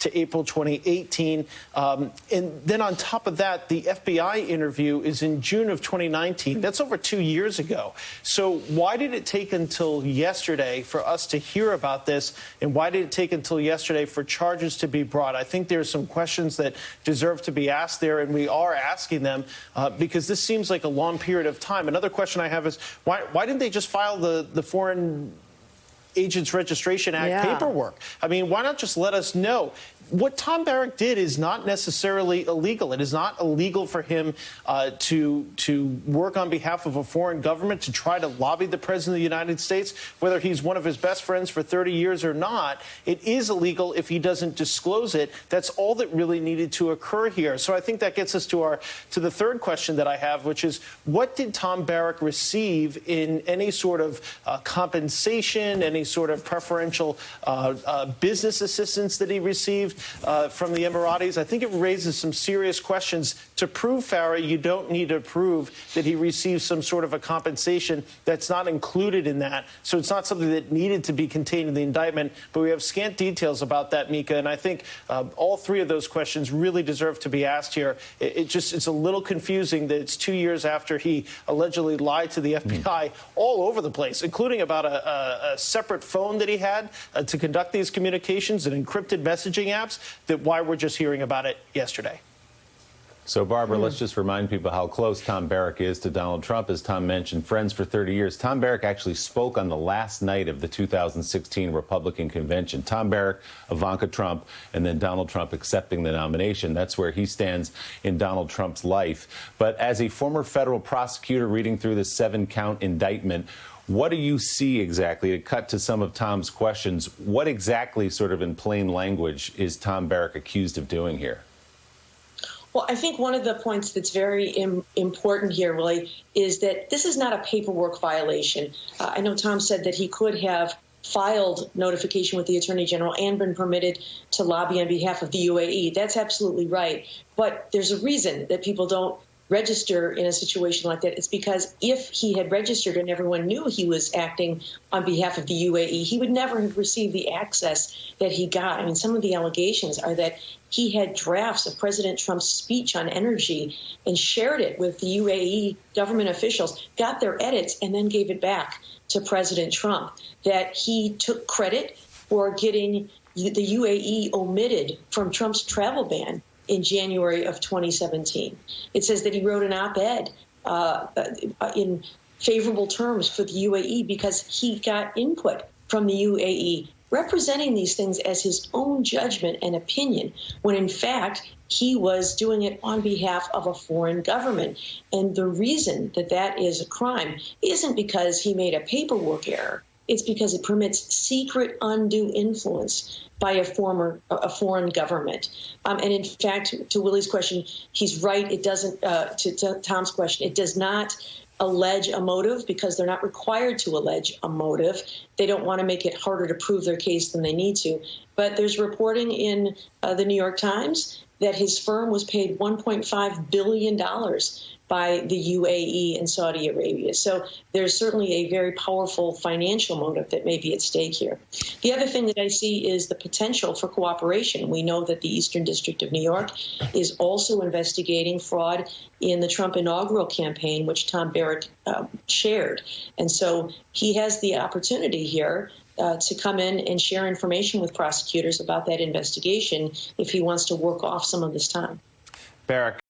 to April 2018. And then on top of that, the FBI interview is in June of 2019. That's over 2 years ago. So why did it take until yesterday for us to hear about this? And why did it take until yesterday for charges to be brought? I think there's some questions that deserve to be asked there, and we are asking them because this seems like a long period of time. Another question I have is why didn't they just file the Foreign Agents Registration Act paperwork? I mean, why not just let us know? What Tom Barrack did is not necessarily illegal. It is not illegal for him to work on behalf of a foreign government, to try to lobby the president of the United States, whether he's one of his best friends for 30 years or not. It is illegal if he doesn't disclose it. That's all that really needed to occur here. So I think that gets us to the third question that I have, which is what did Tom Barrack receive in any sort of compensation, any sort of preferential business assistance that he received from the Emiratis? I think it raises some serious questions. To prove Farah, you don't need to prove that he received some sort of a compensation. That's not included in that. So it's not something that needed to be contained in the indictment. But we have scant details about that, Mika. And I think all three of those questions really deserve to be asked here. It's a little confusing that it's 2 years after he allegedly lied to the FBI all over the place, including about a separate phone that he had to conduct these communications and encrypted messaging apps, that why we're just hearing about it yesterday. So, Barbara, let's just remind people how close Tom Barrack is to Donald Trump. As Tom mentioned, friends for 30 years. Tom Barrack actually spoke on the last night of the 2016 Republican convention. Tom Barrack, Ivanka Trump, and then Donald Trump accepting the nomination. That's where he stands in Donald Trump's life. But as a former federal prosecutor reading through the 7-count indictment, what do you see exactly, to cut to some of Tom's questions, what exactly, sort of in plain language, is Tom Barrack accused of doing here? Well, I think one of the points that's very important here, really, is that this is not a paperwork violation. I know Tom said that he could have filed notification with the Attorney General and been permitted to lobby on behalf of the UAE. That's absolutely right. But there's a reason that people don't register in a situation like that. It's because if he had registered and everyone knew he was acting on behalf of the UAE, he would never have received the access that he got. I mean, some of the allegations are that he had drafts of President Trump's speech on energy and shared it with the UAE government officials, got their edits, and then gave it back to President Trump, that he took credit for getting the UAE omitted from Trump's travel ban in January of 2017. It says that he wrote an op-ed in favorable terms for the UAE because he got input from the UAE representing these things as his own judgment and opinion, when in fact he was doing it on behalf of a foreign government. And the reason that that is a crime isn't because he made a paperwork error. It's because it permits secret undue influence by a foreign government. And in fact, to Willie's question, he's right. It doesn't, to Tom's question, it does not allege a motive because they're not required to allege a motive. They don't want to make it harder to prove their case than they need to. But there's reporting in the New York Times that his firm was paid $1.5 billion by the UAE and Saudi Arabia. So there's certainly a very powerful financial motive that may be at stake here. The other thing that I see is the potential for cooperation. We know that the Eastern District of New York is also investigating fraud in the Trump inaugural campaign, which Tom Barrack chaired. And so he has the opportunity here to come in and share information with prosecutors about that investigation if he wants to work off some of this time. Barrack.